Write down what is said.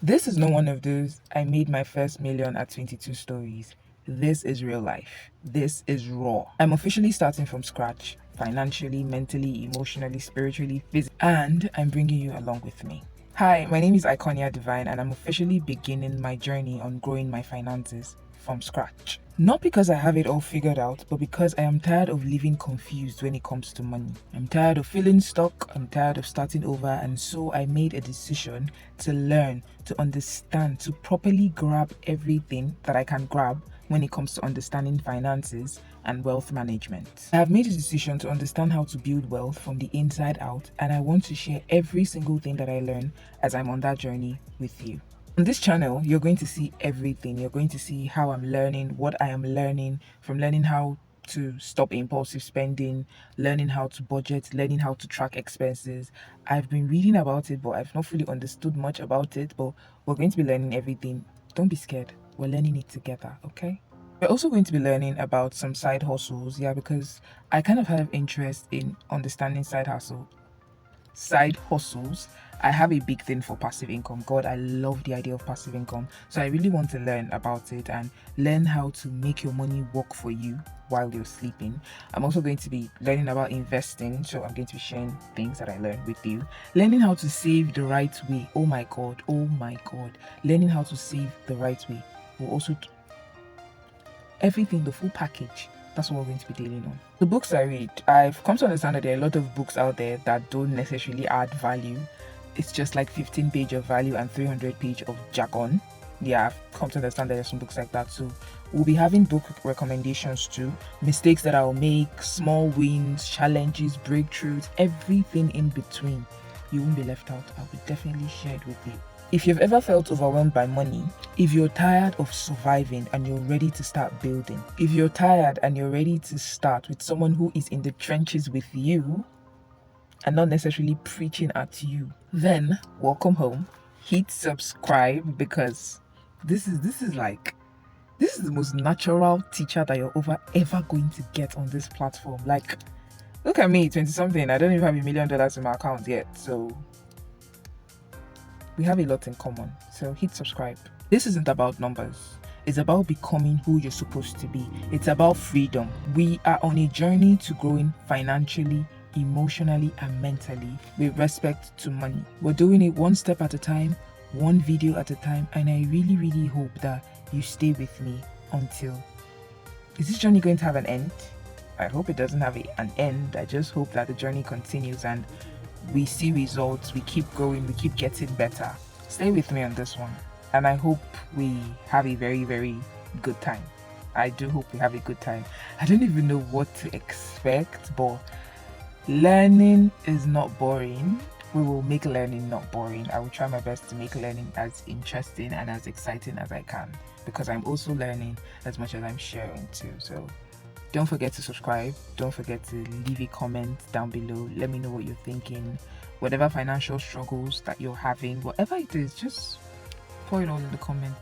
This is not one of those I made my first million at 22 stories. This is real life. This is raw. I'm officially starting from scratch, financially, mentally, emotionally, spiritually, physically, and I'm bringing you along with me. Hi, my name is ICONIA'S, and I'm officially beginning my journey on growing my finances from scratch. Not because I have it all figured out, but because I am tired of living confused when it comes to money. I'm tired of feeling stuck, I'm tired of starting over, and so I made a decision to learn, to understand, to properly grab everything that I can grab when it comes to understanding finances and wealth management. I have made a decision to understand how to build wealth from the inside out, and I want to share every single thing that I learn as I'm on that journey with you. On this channel, you're going to see everything. You're going to see how I'm learning, what I am learning, from learning how to stop impulsive spending, learning how to budget, learning how to track expenses. I've been reading about it, but I've not fully understood much about it, but we're going to be learning everything. Don't be scared. We're learning it together, okay? We're also going to be learning about some side hustles, yeah, because I kind of have interest in understanding side hustles. I have a big thing for passive income. God, I love the idea of passive income. So I really want to learn about it and learn how to make your money work for you while you're sleeping. I'm also going to be learning about investing. So I'm going to be sharing things that I learned with you. Learning how to save the right way. Oh my God. Oh my God. Learning how to save the right way. We'll also everything, the full package. That's what we're going to be dealing on. The books I read, I've come to understand that there are a lot of books out there that don't necessarily add value. It's just like 15 page of value and 300 page of jargon. Yeah, I've come to understand that there's some books like that too. We'll be having book recommendations too, mistakes that I'll make, small wins, challenges, breakthroughs, everything in between. You won't be left out. I will definitely share it with you. If you've ever felt overwhelmed by money, if you're tired of surviving and you're ready to start building, if you're tired and you're ready to start with someone who is in the trenches with you and not necessarily preaching at you, then welcome home. Hit subscribe because this is the most natural teacher that you're ever going to get on this platform. Like, look at me, 20 something. I don't even have $1 million in my account yet, so we have a lot in common. So hit subscribe. This isn't about numbers. It's about becoming who you're supposed to be. It's about freedom. We are on a journey to growing financially, emotionally, and mentally with respect to money. We're doing it one step at a time, one video at a time, and I really, really hope that you stay with me until. Is this journey going to have an end? I hope it doesn't have an end. I just hope that the journey continues and we see results, we keep growing, we keep getting better. Stay with me on this one, and I hope we have a very, very good time. I do hope we have a good time. I don't even know what to expect, but learning is not boring. We will make learning not boring. I will try my best to make learning as interesting and as exciting as I can, because I'm also learning as much as I'm sharing too. So don't forget to subscribe. Don't forget to leave a comment down below. Let me know what you're thinking. Whatever financial struggles that you're having, whatever it is, just pour it all in the comment.